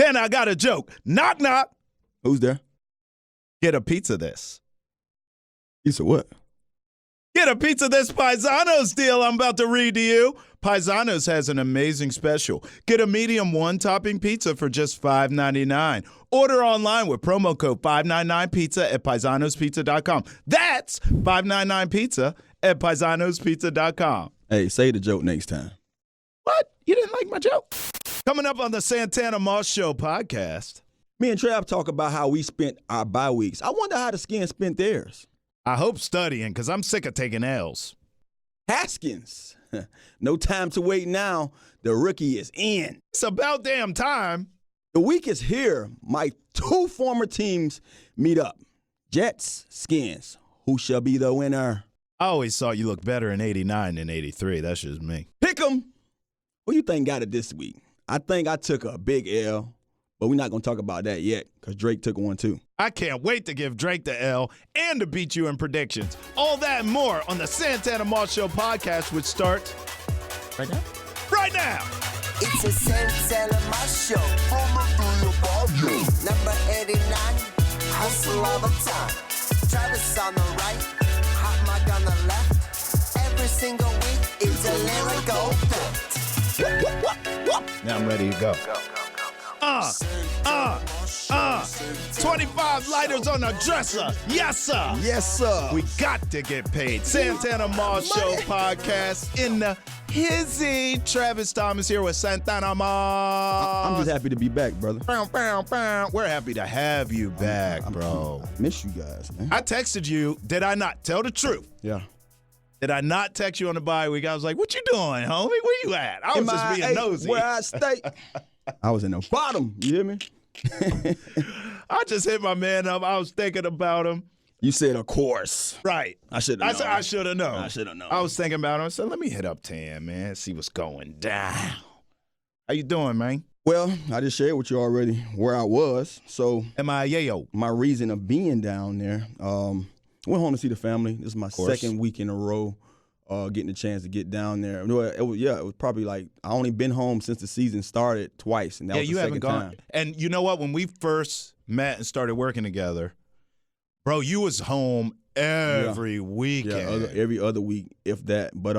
Santana, I got a joke. Knock, knock. Who's there? Get a pizza this. Pizza what? Get a pizza this Paisanos deal I'm about to read to you. Paisanos has an amazing special. Get a medium one-topping pizza for just $5.99. Order online with promo code 599pizza at paisanospizza.com. That's 599pizza at paisanospizza.com. Hey, say the joke next time. What? You didn't like my joke? Coming up on the Santana Moss Show podcast. Me and Trav talk about how we spent our bye weeks. I wonder how the Skins spent theirs. I hope studying, because I'm sick of taking L's. Haskins. No time to wait now. The rookie is in. It's about damn time. The week is here. My two former teams meet up. Jets, Skins. Who shall be the winner? I always thought you looked better in 89 than 83. That's just me. Pick 'em. Who you think got it this week? I think I took a big L, but we're not going to talk about that yet because Drake took one too. I can't wait to give Drake the L and to beat you in predictions. All that and more on the Santana Moss Show podcast, which starts right now. Right now. It's a Santana Moss Show. Number 89, hustle all the time. Travis on the right, hot mic on the left. Every single week, it's a lyrical fact. Now I'm ready to go. 25 lighters on the dresser. Yes, sir. Yes, sir. We got to get paid. Santana Moss Show podcast in the hizzy. Travis Thomas here with Santana Moss. I'm just happy to be back, brother. We're happy to have you back, bro. I miss you guys, man. I texted you. Did I not? Tell the truth. Yeah. Did I not text you on the bye week? I was like, what you doing, homie? Where you at? I was just being nosy. Where I stay. I was in the bottom. You hear me? I just hit my man up. I was thinking about him. You said, of course. Right. I should have known. I should have known. I should have known. I was thinking about him. I said, let me hit up Tan, man, see what's going down. How you doing, man? Well, I just shared with you already where I was. So M-I-A-O. my reason of being down there, went home to see the family. This is my second week in a row getting a chance to get down there. It was probably like I only been home since the season started twice, and that was the second time. And you know what? When we first met and started working together, bro, you was home every weekend. Yeah, every other week, if that. But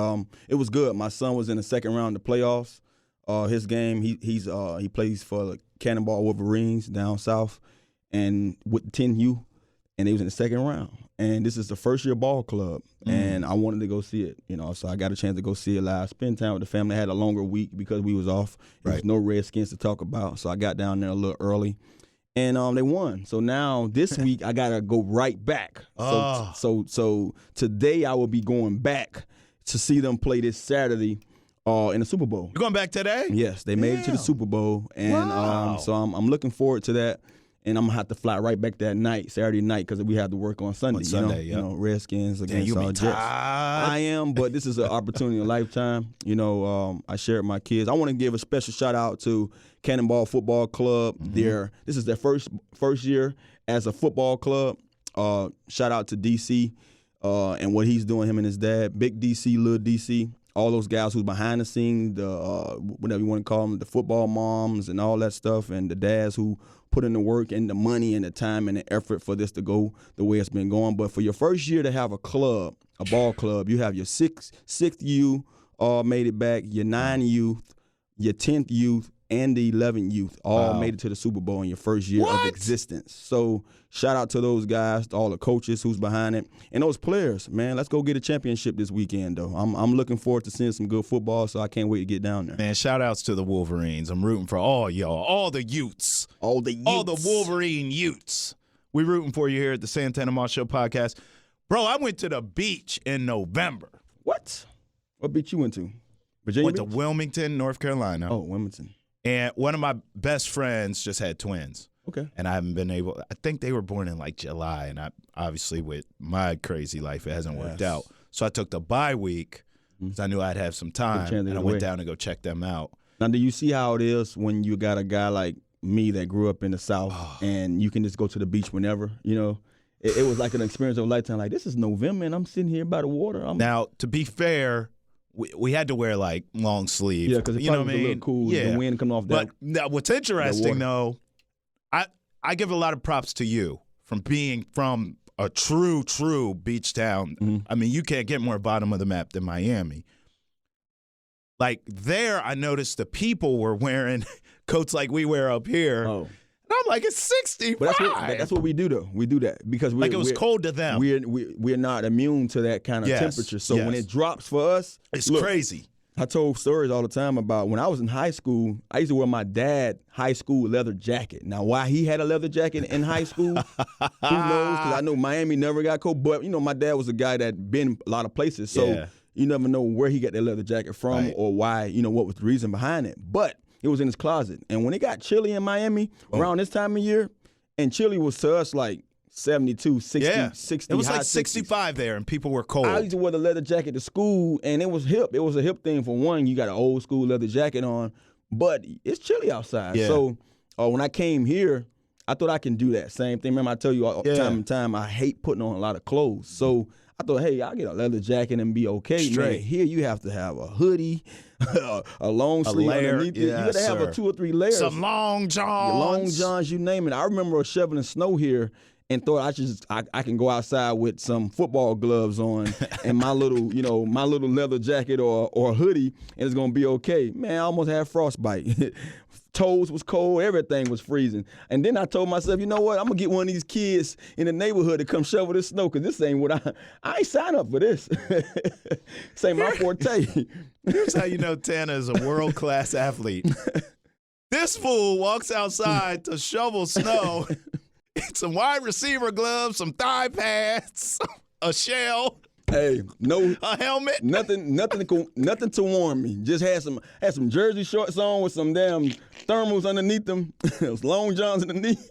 it was good. My son was in the second round of the playoffs. His game, he plays for the Cannonball Wolverines down south, and with 10U, and they was in the second round. And this is the first year ball club, and I wanted to go see it, so I got a chance to go see it live, spend time with the family. I had a longer week because we was off. There was no Redskins to talk about, so I got down there a little early, and they won. So now this week I got to go right back. So today I will be going back to see them play this Saturday in the Super Bowl. You going back today? Yes, they made it to the Super Bowl, and so I'm looking forward to that. And I'm going to have to fly right back that night, Saturday night, because we have to work on Sunday. Redskins against Jets. I am, but this is an opportunity of a lifetime. I shared my kids. I want to give a special shout-out to Cannonball Football Club. This is their first year as a football club. Shout-out to D.C. And what he's doing, him and his dad. Big D.C., little D.C., all those guys who's behind the scenes, the whatever you want to call them, the football moms and all that stuff, and the dads who put in the work and the money and the time and the effort for this to go the way it's been going. But for your first year to have a club, a ball club, you have your sixth U made it back, your 9 youth, your 10th youth, and the 11th youth all made it to the Super Bowl in your first year of existence. So shout out to those guys, to all the coaches who's behind it, and those players, man. Let's go get a championship this weekend, though. I'm looking forward to seeing some good football, so I can't wait to get down there. Man, shout outs to the Wolverines. I'm rooting for all y'all, all the Utes. All the Wolverine Utes. We rooting for you here at the Santana Moss Show podcast. Bro, I went to the beach in November. What? What beach you went to? Virginia Went Beach? to Wilmington, North Carolina. Oh, Wilmington. And one of my best friends just had twins. Okay. And I haven't been able – I think they were born in like July. And I obviously with my crazy life, it hasn't worked out. So I took the bye week because I knew I'd have some time. And I went down to go check them out. Now, do you see how it is when you got a guy like me that grew up in the South and you can just go to the beach whenever, It was like an experience of a lifetime. Like, this is November and I'm sitting here by the water. Now, to be fair, we had to wear like long sleeve. Yeah, because it probably was a little cool. The wind coming off that. But what's interesting though, I give a lot of props to you from being from a true beach town. Mm-hmm. I mean, you can't get more bottom of the map than Miami. Like there, I noticed the people were wearing coats like we wear up here. Oh. And I'm like, it's 65. But that's what we do, though. We do that because it was cold to them. We're not immune to that kind of temperature. So when it drops for us, it's crazy. I told stories all the time about when I was in high school. I used to wear my dad's high school leather jacket. Now, why he had a leather jacket in high school, who knows? Because I know Miami never got cold. But, my dad was a guy that been a lot of places. So you never know where he got that leather jacket from or why, what was the reason behind it. But it was in his closet. And when it got chilly in Miami around this time of year, and chilly was to us like 72, 60, 60. It was high like 65 there, and people were cold. I used to wear the leather jacket to school, and it was hip. It was a hip thing for one. You got an old school leather jacket on, but it's chilly outside. Yeah. So when I came here, I thought I can do that same thing. Remember, I tell you all time and time, I hate putting on a lot of clothes. So I thought, hey, I'll get a leather jacket and be okay. Straight. Man, here you have to have a hoodie, a long sleeve underneath it. You got to have 2 or 3 layers. Some long johns. Your long johns, you name it. I remember shoveling snow here and thought I can go outside with some football gloves on and my little, my little leather jacket or hoodie, and it's gonna be okay. Man, I almost had frostbite. Toes was cold, everything was freezing. And then I told myself, you know what? I'm gonna get one of these kids in the neighborhood to come shovel this snow, because this ain't what I ain't sign up for this. This ain't my forte. Here's how you know Tana is a world-class athlete. This fool walks outside to shovel snow. Some wide receiver gloves, some thigh pads, a shell. Hey, no, a helmet. Nothing to warm me. Just had some jersey shorts on with some damn thermals underneath them. Those long johns underneath.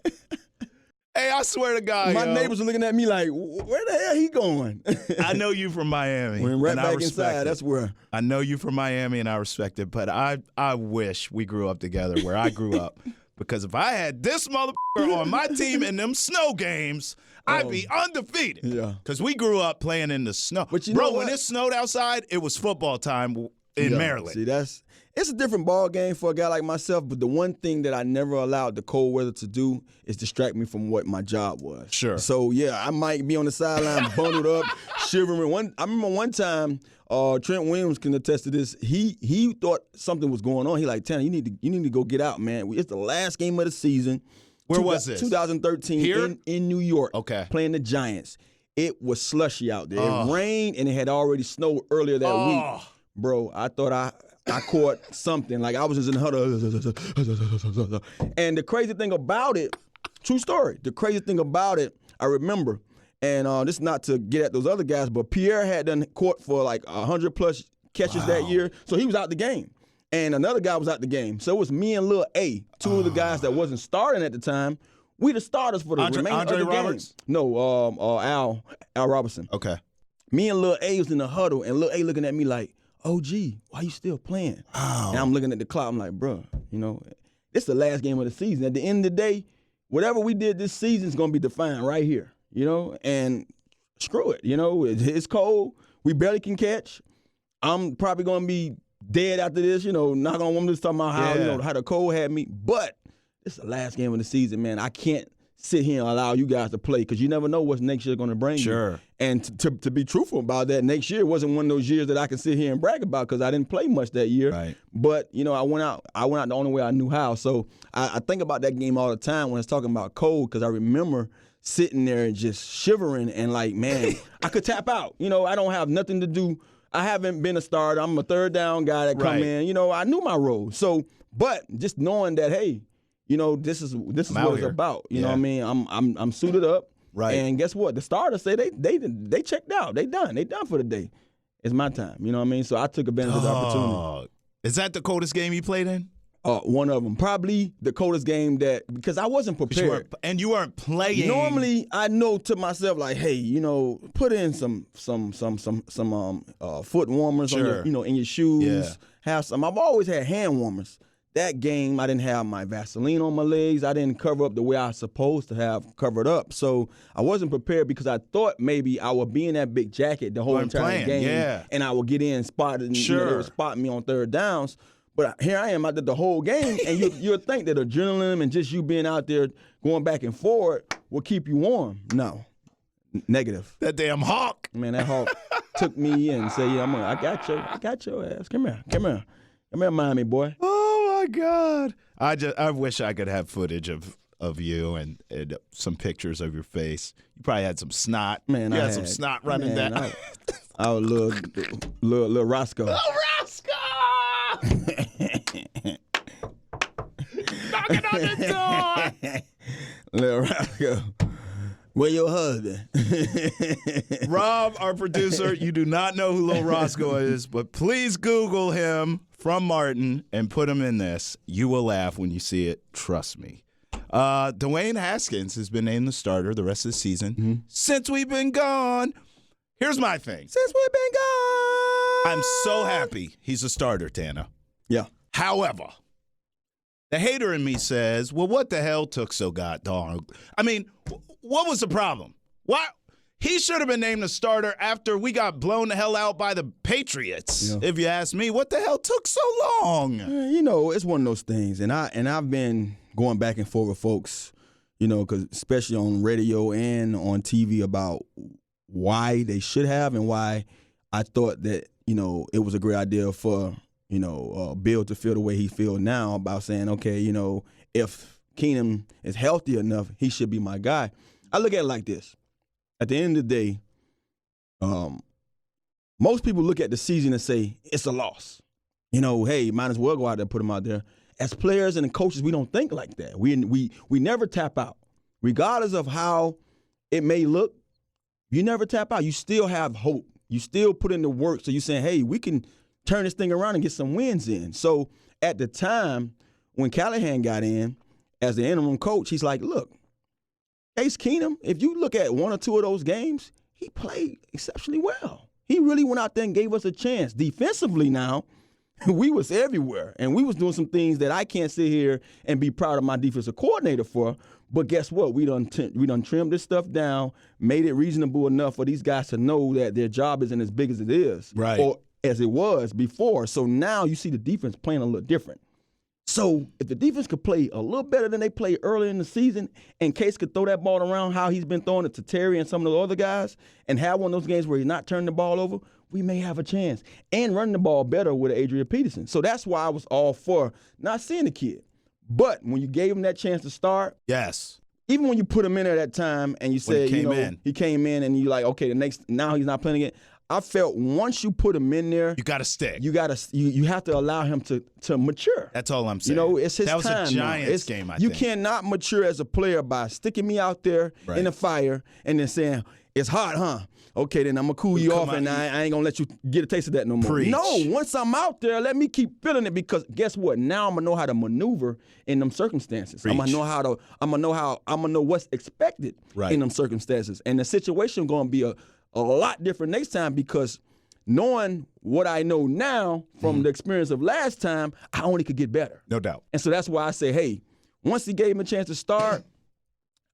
Hey, I swear to God, my neighbors are looking at me like, where the hell he going? I know you from Miami. When right back inside, that's where. I know you from Miami, and I respect it. But I wish we grew up together where I grew up. Because if I had this motherfucker on my team in them snow games, I'd be undefeated. Yeah. Because we grew up playing in the snow. But you know what? When it snowed outside, it was football time in Maryland. See, it's a different ball game for a guy like myself, but the one thing that I never allowed the cold weather to do is distract me from what my job was. Sure. So, yeah, I might be on the sideline bundled up, shivering. I remember one time, Trent Williams can attest to this. He thought something was going on. He like, Tana, you need to go get out, man. It's the last game of the season. Where was this? 2013 Here? in New York. Okay. Playing the Giants. It was slushy out there. It rained, and it had already snowed earlier that week. Bro, I thought I caught something. Like, I was just in the huddle. And the crazy thing about it, true story, the crazy thing about it, I remember, and this is not to get at those other guys, but Pierre had done caught for like 100+ catches that year, so he was out the game. And another guy was out the game. So it was me and Lil A, two of the guys that wasn't starting at the time. We the starters for the remainder of the Roberts? game. No, Al Robinson. Okay. Me and Lil A was in the huddle, and Lil A looking at me like, OG, why you still playing? Oh. And I'm looking at the clock. I'm like, bro, it's the last game of the season. At the end of the day, whatever we did this season is going to be defined right here, and screw it. It's cold. We barely can catch. I'm probably going to be dead after this, knock on wood, just talking about how the cold had me. But it's the last game of the season, man. I can't sit here and allow you guys to play because you never know what next year's going to bring you. And to be truthful about that, next year wasn't one of those years that I can sit here and brag about because I didn't play much that year. Right. But, I went out the only way I knew how. So I think about that game all the time when it's talking about cold because I remember sitting there and just shivering and like, man, I could tap out. I don't have nothing to do. I haven't been a starter. I'm a third down guy that come in. I knew my role. So, but just knowing that, hey, this is what it's about. You know what I mean? I'm suited up. Right. And guess what? The starters say they checked out. They done. They done for the day. It's my time. You know what I mean? So I took advantage of the opportunity. Is that the coldest game you played in? One of them, probably the coldest game because I wasn't prepared. You weren't playing. Normally, I know to myself like, hey, put in some foot warmers on your, in your shoes. Yeah. Have some. I've always had hand warmers. that game, I didn't have my Vaseline on my legs. I didn't cover up the way I was supposed to have covered up. So I wasn't prepared because I thought maybe I would be in that big jacket the whole entire game. And I would get in spotted and they would spot me on third downs. But here I am out there the whole game, and you'll think that adrenaline and just you being out there going back and forward will keep you warm. No. Negative. That damn hawk. Man, that hawk took me in and said, yeah, I got your ass. Come here, Miami boy. Oh, my God. I wish I could have footage of you and some pictures of your face. You probably had some snot. Man, you had some snot running down. I was little Roscoe. Little Roscoe! Knocking on the door! Little Roscoe. Where your husband? Rob, our producer, you do not know who Lil Roscoe is, but please Google him from Martin and put him in this. You will laugh when you see it. Trust me. Dwayne Haskins has been named the starter the rest of the season since we've been gone. Here's my thing. Since we've been gone. I'm so happy he's a starter, Tana. Yeah. However, the hater in me says, well, what the hell took so goddamn? I mean, what was the problem? Why? He should have been named the starter after we got blown the hell out by the Patriots, if you ask me. What the hell took so long? You know, it's one of those things. And I've been going back and forth with folks, you know, 'cause especially on radio and on TV about why they should have and why I thought that, you know, it was a great idea for, you know, Bill to feel the way he feels now about saying, okay, you know, if Keenum is healthy enough, he should be my guy. I look at it like this. At the end of the day, most people look at the season and say, it's a loss. You know, hey, might as well go out there and put him out there. As players and coaches, we don't think like that. We never tap out. Regardless of how it may look, you never tap out. You still have hope. You still put in the work. So you're saying, hey, we can turn this thing around and get some wins in. So at the time when Callahan got in as the interim coach, he's like, look, Case Keenum, if you look at one or two of those games, he played exceptionally well. He really went out there and gave us a chance. Defensively now, we was everywhere, and we was doing some things that I can't sit here and be proud of my defensive coordinator for. But guess what? We done trimmed this stuff down, made it reasonable enough for these guys to know that their job isn't as big as it is, or as it was before. So now you see the defense playing a little different. So if the defense could play a little better than they played earlier in the season, and Case could throw that ball around how he's been throwing it to Terry and some of the other guys, and have one of those games where he's not turning the ball over, we may have a chance. And running the ball better with Adrian Peterson. So that's why I was all for not seeing the kid. But when you gave him that chance to start, even when you put him in at that time and you said, he came in and you like, okay, now he's not playing it. I felt once you put him in there, you got to stick. You have to allow him to mature. That's all I'm saying. You know, it's his time. That was a Giants game, I think. You cannot mature as a player by sticking me out there in the fire and then saying, it's hot, huh? Okay, then I'm going to cool you off and I ain't going to let you get a taste of that no more. Preach. No, once I'm out there, let me keep feeling it because guess what? Now I'm going to know how to maneuver in them circumstances. Preach. I'm going to know what's expected in them circumstances. And the situation going to be a lot different next time because knowing what I know now from the experience of last time, I only could get better. No doubt. And so that's why I say, hey, once he gave him a chance to start,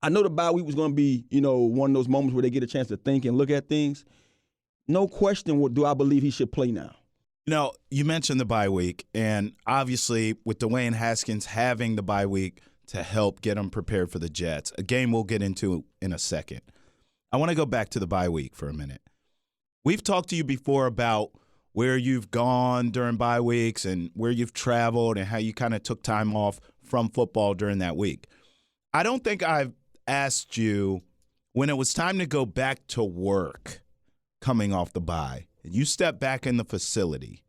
I know the bye week was going to be, you know, one of those moments where they get a chance to think and look at things. No question do I believe he should play now. You know, you mentioned the bye week, and obviously with Dwayne Haskins having the bye week to help get him prepared for the Jets, a game we'll get into in a second. I want to go back to the bye week for a minute. We've talked to you before about where you've gone during bye weeks and where you've traveled and how you kind of took time off from football during that week. I don't think I've asked you when it was time to go back to work coming off the bye. You stepped back in the facility.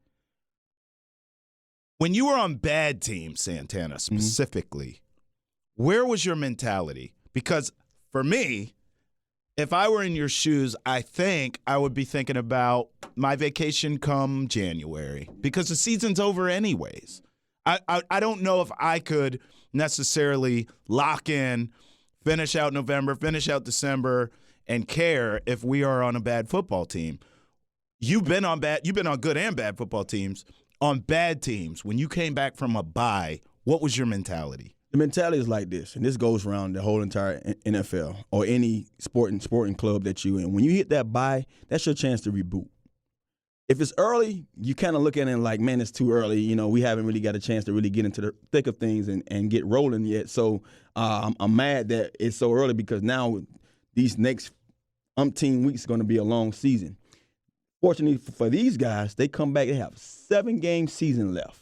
When you were on bad teams, Santana specifically, where was your mentality? Because for me, if I were in your shoes, I think I would be thinking about my vacation come January because the season's over anyways. I don't know if I could necessarily lock in, finish out November, finish out December, and care if we are on a bad football team. You've been on good and bad football teams. on bad teams, when you came back from a bye, what was your mentality? The mentality is like this, and this goes around the whole entire NFL or any sporting club that you in. When you hit that bye, that's your chance to reboot. If it's early, you kind of look at it like, man, it's too early. You know, we haven't really got a chance to really get into the thick of things and get rolling yet. So I'm mad that it's so early because now these next umpteen weeks are going to be a long season. Fortunately for these guys, they come back, they have a 7-game season left.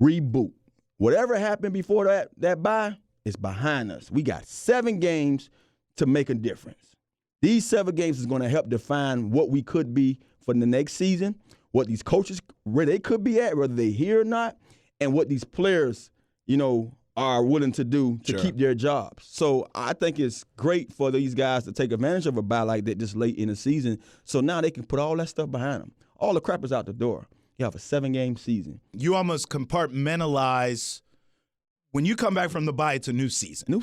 Reboot. Whatever happened before that bye is behind us. We got 7 games to make a difference. These 7 games is going to help define what we could be for the next season, what these coaches, where they could be at, whether they're here or not, and what these players, you know, are willing to do to keep their jobs. So I think it's great for these guys to take advantage of a bye like that this late in the season. So now they can put all that stuff behind them. All the crap is out the door. You have a 7-game season. You almost compartmentalize. When you come back from the bye, it's a new season. New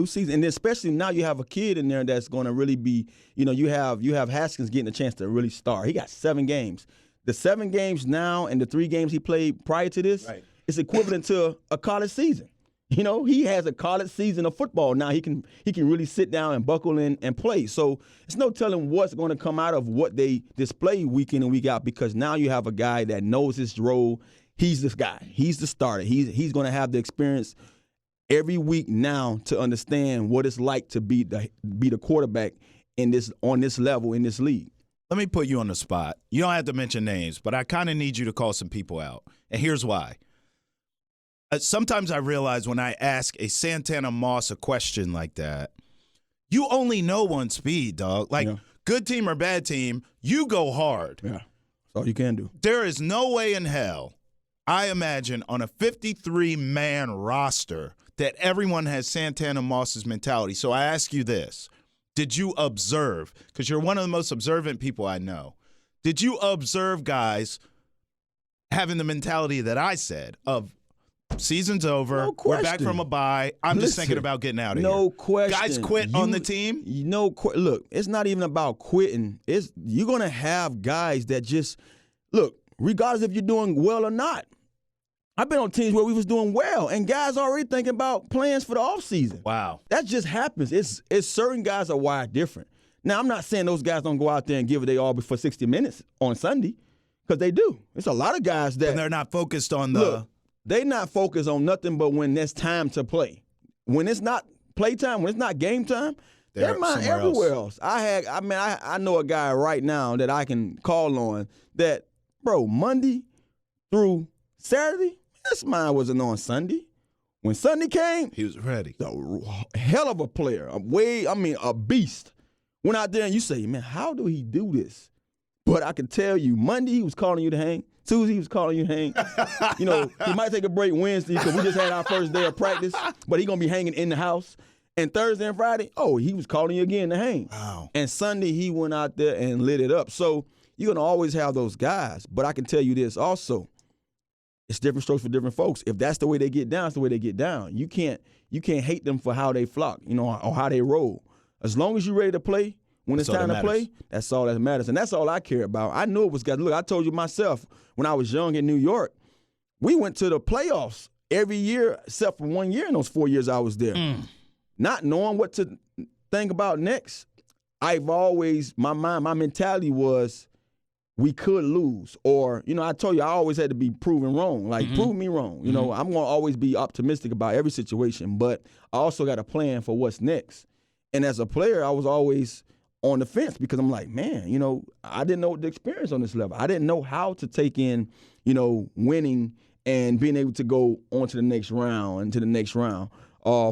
season. And especially now you have a kid in there that's going to really be, you know, you have Haskins getting a chance to really start. He got 7 games. The 7 games now and the 3 games he played prior to this is equivalent to a college season. You know, he has a college season of football. Now he can really sit down and buckle in and play. So it's no telling what's going to come out of what they display week in and week out because now you have a guy that knows his role. He's this guy. He's the starter. He's going to have the experience every week now to understand what it's like to be the quarterback on this level in this league. Let me put you on the spot. You don't have to mention names, but I kind of need you to call some people out. And here's why. Sometimes I realize when I ask a Santana Moss a question like that, you only know one speed, dog. Like, good team or bad team, you go hard. Yeah, that's all you can do. There is no way in hell, I imagine, on a 53-man roster that everyone has Santana Moss's mentality. So I ask you this. Did you observe, because you're one of the most observant people I know, did you observe guys having the mentality that I said of, season's over. No question. We're back from a bye. I'm just thinking about getting out of here. No question. Guys quit on the team? Look, it's not even about quitting. You're going to have guys that just, look, regardless if you're doing well or not. I've been on teams where we was doing well, and guys already thinking about plans for the offseason. Wow. That just happens. It's certain guys are wired different. Now, I'm not saying those guys don't go out there and give it their all for 60 minutes on Sunday, because they do. It's a lot of guys that. And they're not focused on the. Look, they not focused on nothing but when there's time to play. When it's not playtime, when it's not game time, they're mind everywhere else. I know a guy right now that I can call on that, bro, Monday through Saturday, his mind wasn't on Sunday. When Sunday came, he was ready. A hell of a player, a beast. Went out there and you say, man, how do he do this? But I can tell you, Monday he was calling you to hang. Tuesday, he was calling you hang. You know, he might take a break Wednesday because we just had our first day of practice, but he's going to be hanging in the house. And Thursday and Friday, he was calling you again to hang. Wow. And Sunday, he went out there and lit it up. So you're going to always have those guys. But I can tell you this also. It's different strokes for different folks. If that's the way they get down, it's the way they get down. You can't hate them for how they flock, or how they roll. As long as you're ready to play, when it's time to play, that's all that matters. And that's all I care about. I knew it was guys. Look, I told you myself, when I was young in New York, we went to the playoffs every year except for 1 year in those 4 years I was there. Not knowing what to think about next. My mentality was we could lose. Or, I told you I always had to be proven wrong. Like, prove me wrong. I'm going to always be optimistic about every situation. But I also got a plan for what's next. And as a player, I was always on the fence because I'm like, man, I didn't know the experience on this level. I didn't know how to take in, winning and being able to go on to the next round.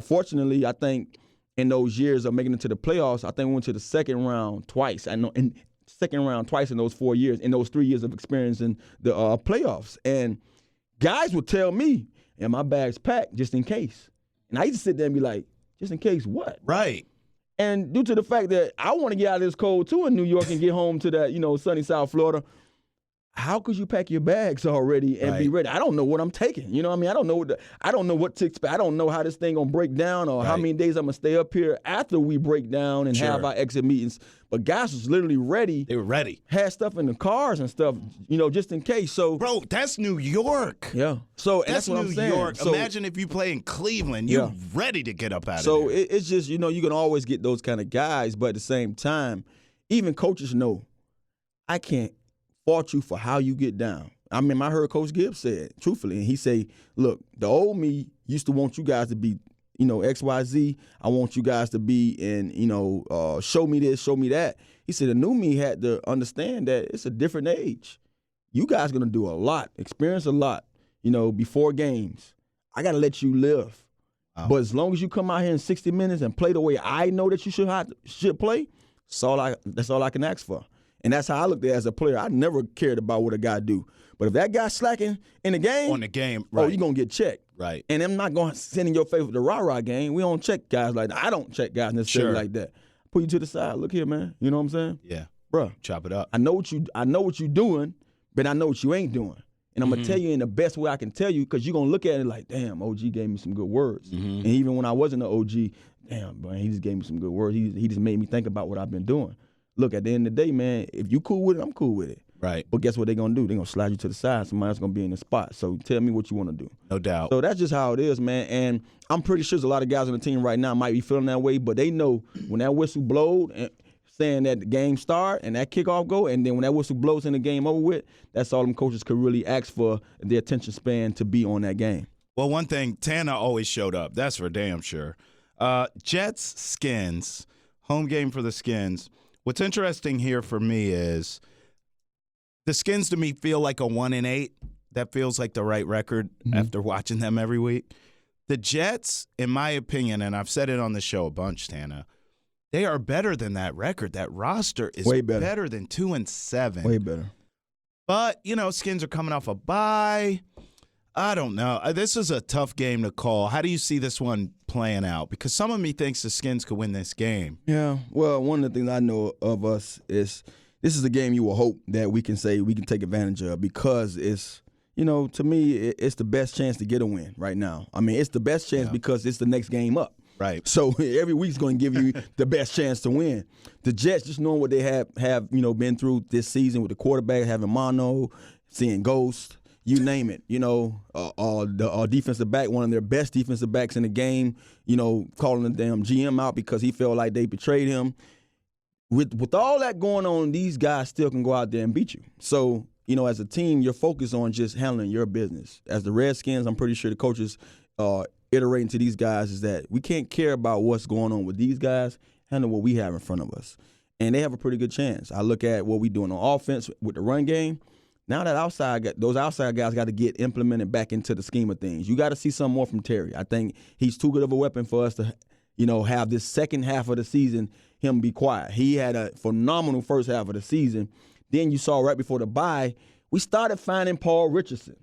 Fortunately, I think in those years of making it to the playoffs, I think we went to the second round twice. I know, and second round twice in those 4 years, in those 3 years of experience in the playoffs. And guys would tell me, and my bag's packed just in case. And I used to sit there and be like, just in case what? Right. And due to the fact that I want to get out of this cold too in New York and get home to that, sunny South Florida, how could you pack your bags already and be ready? I don't know what I'm taking. You know what I mean? I don't know what to expect. I don't know how this thing gonna break down or how many days I'm gonna stay up here after we break down and have our exit meetings. But guys was literally ready. They were ready. Had stuff in the cars and stuff, just in case. So, bro, that's New York. Yeah. So that's what I'm saying. New York. So, imagine if you play in Cleveland. You're ready to get up out of there. So it's just, you can always get those kind of guys, but at the same time, even coaches know I can't fault you for how you get down. I mean, I heard Coach Gibbs say it, truthfully, and he say, look, the old me used to want you guys to be, XYZ. I want you guys to be in, show me this, show me that. He said the new me had to understand that it's a different age. You guys going to do a lot, experience a lot, before games. I got to let you live. Wow. But as long as you come out here in 60 minutes and play the way I know that you should play, that's all I can ask for. And that's how I looked at it as a player. I never cared about what a guy do. But if that guy's slacking in the game, you're going to get checked. Right. And I'm not going to send in your face with the rah-rah game. We don't check guys like that. I don't check guys necessarily like that. Put you to the side. Look here, man. You know what I'm saying? Yeah. Bruh. Chop it up. I know what you're doing, but I know what you ain't doing. And I'm going to tell you in the best way I can tell you, because you're going to look at it like, damn, OG gave me some good words. And even when I wasn't an OG, damn, man, he just gave me some good words. He just made me think about what I've been doing. Look, at the end of the day, man, if you cool with it, I'm cool with it. Right. But guess what they're going to do? They're going to slide you to the side. Somebody else going to be in the spot. So tell me what you want to do. No doubt. So that's just how it is, man. And I'm pretty sure there's a lot of guys on the team right now might be feeling that way, but they know when that whistle blowed and saying that the game start and that kickoff go, and then when that whistle blows and the game over with, that's all them coaches could really ask for their attention span to be on that game. Well, one thing, Tana always showed up. That's for damn sure. Jets, Skins, home game for the Skins. What's interesting here for me is the Skins to me feel like a 1-8. That feels like the right record after watching them every week. The Jets, in my opinion, and I've said it on the show a bunch, Tana, they are better than that record. That roster is way better than 2-7. Way better. But, Skins are coming off a bye. I don't know. This is a tough game to call. How do you see this one playing out? Because some of me thinks the Skins could win this game. Yeah. Well, one of the things I know of us is this is a game you will hope that we can say we can take advantage of, because it's, to me, it's the best chance to get a win right now. I mean, it's the best chance because it's the next game up. Right. So every week's going to give you the best chance to win. The Jets, just knowing what they have been through this season with the quarterback having mono, seeing ghosts, you name it, the defensive back, one of their best defensive backs in the game, calling the damn GM out because he felt like they betrayed him. With all that going on, these guys still can go out there and beat you. So, as a team, you're focused on just handling your business. As the Redskins, I'm pretty sure the coaches iterating to these guys is that we can't care about what's going on with these guys, handle what we have in front of us. And they have a pretty good chance. I look at what we're doing on offense with the run game. Now that those outside guys got to get implemented back into the scheme of things. You got to see some more from Terry. I think he's too good of a weapon for us to, have this second half of the season, him be quiet. He had a phenomenal first half of the season. Then you saw right before the bye, we started finding Paul Richardson.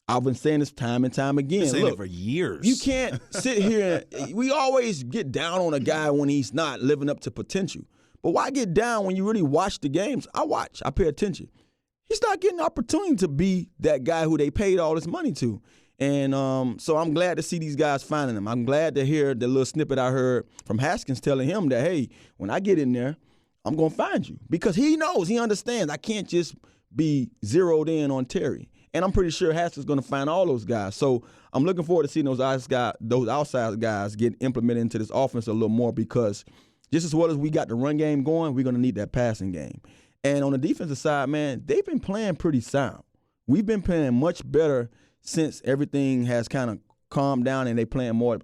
I've been saying this time and time again. Saying it for years. You can't sit here. We always get down on a guy when he's not living up to potential. But why get down when you really watch the games? I pay attention. He's not getting an opportunity to be that guy who they paid all this money to. And so I'm glad to see these guys finding him. I'm glad to hear the little snippet I heard from Haskins telling him that, hey, when I get in there, I'm going to find you. Because he knows, he understands I can't just be zeroed in on Terry. And I'm pretty sure Haskins is going to find all those guys. So I'm looking forward to seeing those outside guys get implemented into this offense a little more, because just as well as we got the run game going, we're going to need that passing game. And on the defensive side, man, they've been playing pretty sound. We've been playing much better since everything has kind of calmed down and they playing more,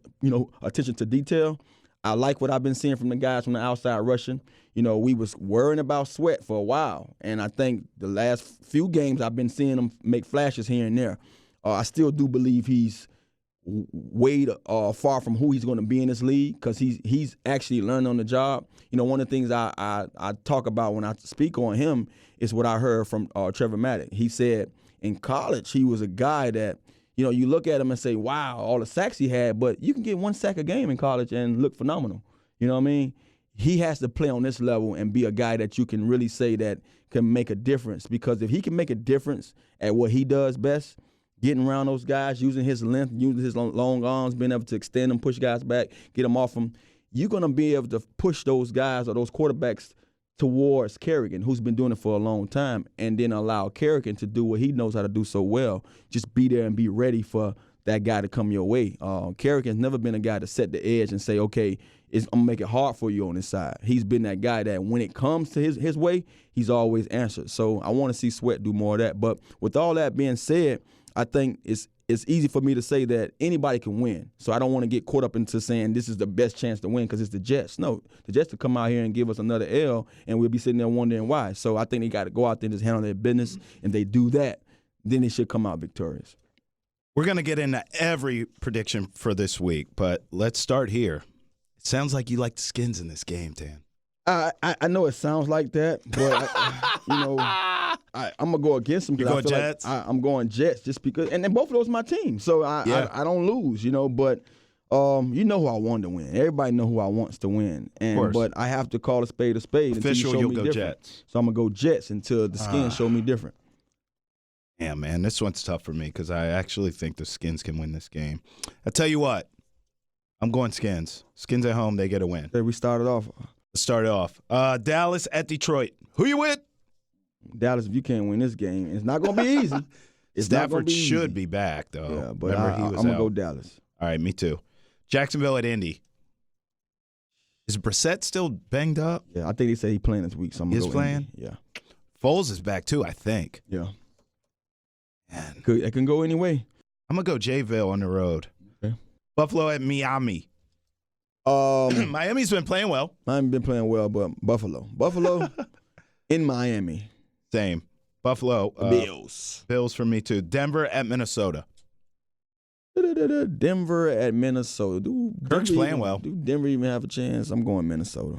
attention to detail. I like what I've been seeing from the guys from the outside rushing. We was worrying about Sweat for a while, and I think the last few games I've been seeing him make flashes here and there. I still do believe he's way far from who he's going to be in this league, because he's actually learning on the job. One of the things I talk about when I speak on him is what I heard from Trevor Maddox. He said in college he was a guy that, you look at him and say, wow, all the sacks he had, but you can get one sack a game in college and look phenomenal. You know what I mean? he has to play on this level and be a guy that you can really say that can make a difference. Because if he can make a difference at what he does best, getting around those guys, using his length, using his long arms, being able to extend them, push guys back, get them off them, you're going to be able to push those guys or those quarterbacks towards Kerrigan, who's been doing it for a long time, and then allow Kerrigan to do what he knows how to do so well. Just be there and be ready for that guy to come your way. Kerrigan's never been a guy to set the edge and say, okay, I'm going to make it hard for you on this side. He's been that guy that when it comes to his way, he's always answered. So I want to see Sweat do more of that. But with all that being said, I think it's easy for me to say that anybody can win. So I don't want to get caught up into saying this is the best chance to win because it's the Jets. No, the Jets to come out here and give us another L, and we'll be sitting there wondering why. So I think they got to go out there and just handle their business, and they do that, then they should come out victorious. We're going to get into every prediction for this week, but let's start here. It sounds like you like the Skins in this game, Dan. I know it sounds like that, but I'm gonna go against them. You go Jets? Like I'm going Jets just because, and then both of those are my team, so I don't lose, But you know who I want to win. Everybody know who I wants to win, but I have to call a spade a spade. Official, until you show you'll me go different. Jets. So I'm gonna go Jets until the Skins show me different. Yeah, man, this one's tough for me because I actually think the Skins can win this game. I tell you what, I'm going Skins. Skins at home, they get a win. Okay, we started off. Let's start it off. Dallas at Detroit. Who you with? Dallas, if you can't win this game, it's not going to be easy. Stafford should be back, though. Yeah, but I'm going to go Dallas. All right, me too. Jacksonville at Indy. Is Brissett still banged up? Yeah, I think they say he's playing this week. So I'm He's playing? Indy. Yeah. Foles is back, too, I think. Yeah. Man. It can go any way. I'm going to go Jayville on the road. Okay. Buffalo at Miami. Miami's been playing well. Miami been playing well, but Buffalo in Miami. Same. Buffalo. Bills for me, too. Denver at Minnesota. Denver at Minnesota. Kirk's playing well. Do Denver even have a chance? I'm going Minnesota.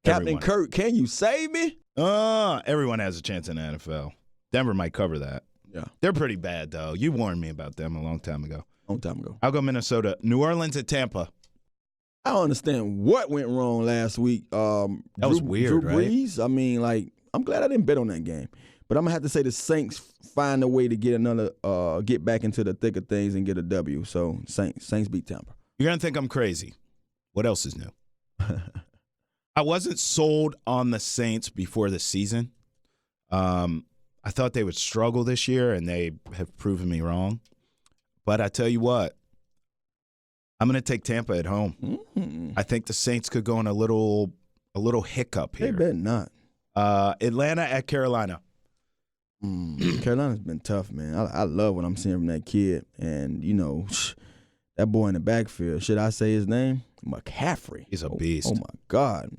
Captain Kirk, can you save me? Everyone has a chance in the NFL. Denver might cover that. Yeah. They're pretty bad, though. You warned me about them a long time ago. I'll go Minnesota. New Orleans at Tampa. I don't understand what went wrong last week. That was weird, Drew Brees, right? I mean, I'm glad I didn't bet on that game. But I'm going to have to say the Saints find a way to get back into the thick of things and get a W. So, Saints beat Tampa. You're going to think I'm crazy. What else is new? I wasn't sold on the Saints before the season. I thought they would struggle this year, and they have proven me wrong. But I tell you what, I'm going to take Tampa at home. Mm-hmm. I think the Saints could go on a little hiccup here. They better not. Atlanta at Carolina. Carolina's been tough, man. I love what I'm seeing from that kid. And, that boy in the backfield, should I say his name? McCaffrey. He's a beast. Oh, my God.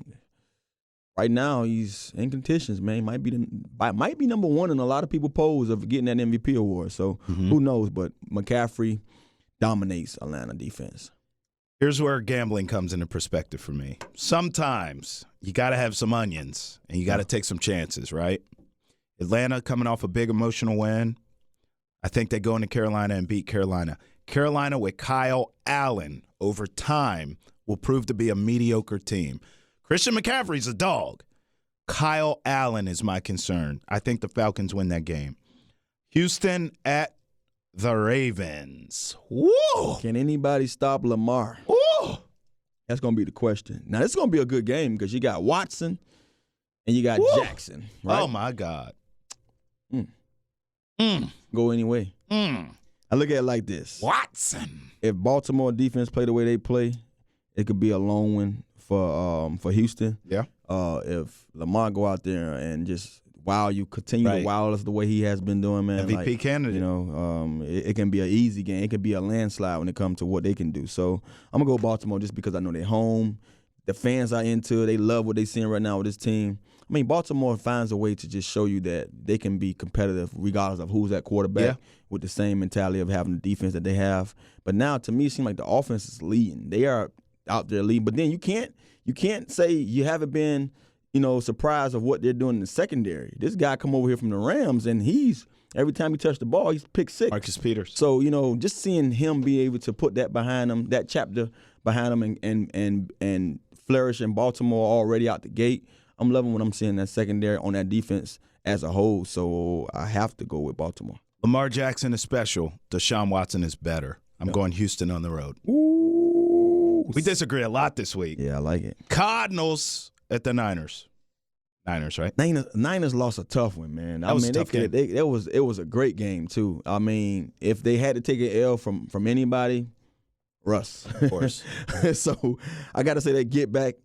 Right now, he's in contentions, man. Might be number one in a lot of people's polls of getting that MVP award. So, Who knows? But McCaffrey dominates Atlanta defense. Here's where gambling comes into perspective for me. Sometimes you got to have some onions, and you got to take some chances, right? Atlanta coming off a big emotional win. I think they go into Carolina and beat Carolina. Carolina with Kyle Allen over time will prove to be a mediocre team. Christian McCaffrey's a dog. Kyle Allen is my concern. I think the Falcons win that game. Houston at the Ravens. Whoa! Can anybody stop Lamar? Whoa! That's going to be the question. Now, this is going to be a good game because you got Watson and you got Jackson. Right? Oh, my God. Go anyway. I look at it like this. Watson. If Baltimore defense play the way they play, it could be a long win for Houston. Yeah. If Lamar go out there and just continue to wow us the way he has been doing, man. MVP candidate. It can be an easy game. It can be a landslide when it comes to what they can do. So I'm going to go Baltimore just because I know they're home. The fans are into it. They love what they're seeing right now with this team. I mean, Baltimore finds a way to just show you that they can be competitive regardless of who's at quarterback with the same mentality of having the defense that they have. But now, to me, it seems like the offense is leading. They are out there leading. But then you can't say you haven't been, surprised of what they're doing in the secondary. This guy come over here from the Rams, and every time he touched the ball, he's picked six. Marcus Peters. So, just seeing him be able to put that behind him, that chapter behind him and flourish in Baltimore already out the gate. I'm loving what I'm seeing that secondary on that defense as a whole, so I have to go with Baltimore. Lamar Jackson is special. Deshaun Watson is better. I'm going Houston on the road. Ooh. We disagree a lot this week. Yeah, I like it. Cardinals at the Niners. Niners, right? Niners lost a tough one, man. That was a tough game. It was a great game, too. I mean, if they had to take an L from anybody, Russ. Of course. So I got to say they get back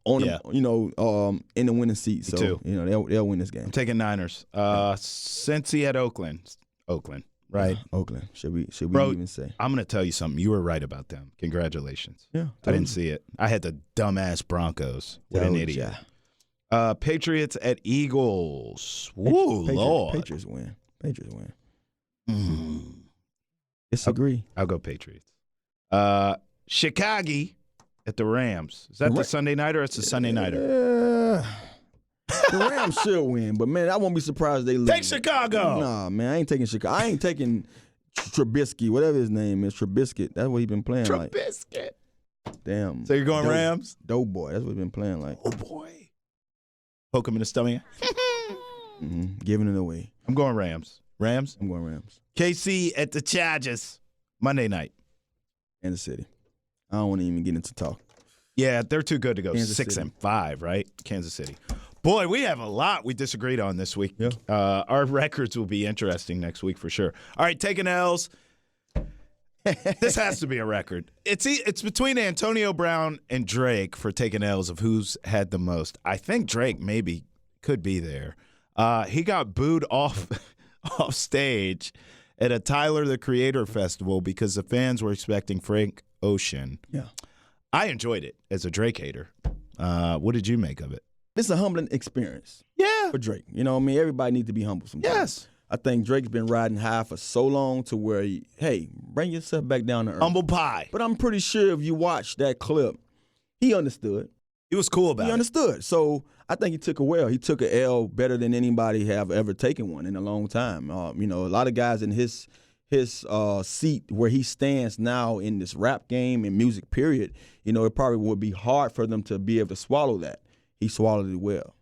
on in the winning seat. So, too. They'll win this game. I'm taking Niners. Cincy at Oakland. Oakland, right? Oakland. Should we Bro, even say? I'm going to tell you something. You were right about them. Congratulations. Yeah. I didn't see it. I had the dumbass Broncos. What an idiot. Patriots at Eagles. Woo, Lord. Patriots win. Disagree. I'll go Patriots. Chicago at the Rams. Is that the Sunday nighter? It's a Sunday nighter. The Rams should win, but man, I won't be surprised if they lose. Take Chicago. Nah, man, I ain't taking Chicago. I ain't taking Trubisky, whatever his name is, Trubisky. That's what he been playing like. Trubisky. Damn. So you're going Rams? Dope boy. That's what he been playing like. Oh boy. Poke him in the stomach. Giving it away. I'm going Rams. Rams? I'm going Rams. KC at the Chargers. Monday night. Kansas City. I don't want to even get into talk. Yeah, they're too good to go Kansas 6-5, right? Kansas City. Boy, we have a lot we disagreed on this week. Yeah. Our records will be interesting next week for sure. All right, taking L's. This has to be a record. It's between Antonio Brown and Drake for taking L's of who's had the most. I think Drake maybe could be there. He got booed off stage at a Tyler, the Creator festival because the fans were expecting Frank Ocean. Yeah. I enjoyed it as a Drake hater. What did you make of it? This is a humbling experience. Yeah. For Drake. You know what I mean? Everybody needs to be humble sometimes. Yes. I think Drake's been riding high for so long to where, hey, bring yourself back down to earth. Humble pie. But I'm pretty sure if you watch that clip, he understood. He was cool about it. He understood. So I think he took a well. He took an L better than anybody have ever taken one in a long time. A lot of guys in his seat where he stands now in this rap game and music period, it probably would be hard for them to be able to swallow that. He swallowed it well.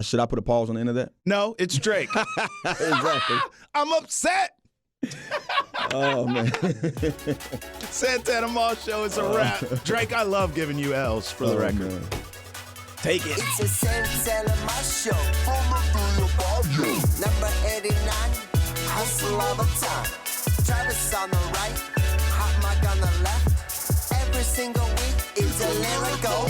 Should I put a pause on the end of that? No, it's Drake. Exactly. I'm upset. Oh, man. Santana Mall Show is a wrap. Drake, I love giving you L's for the record. Man. Take it. It's a Santana Mall Show. Number 89, hustle all the time. Travis on the right, hot mic on the left. Every single week, it's a lyrical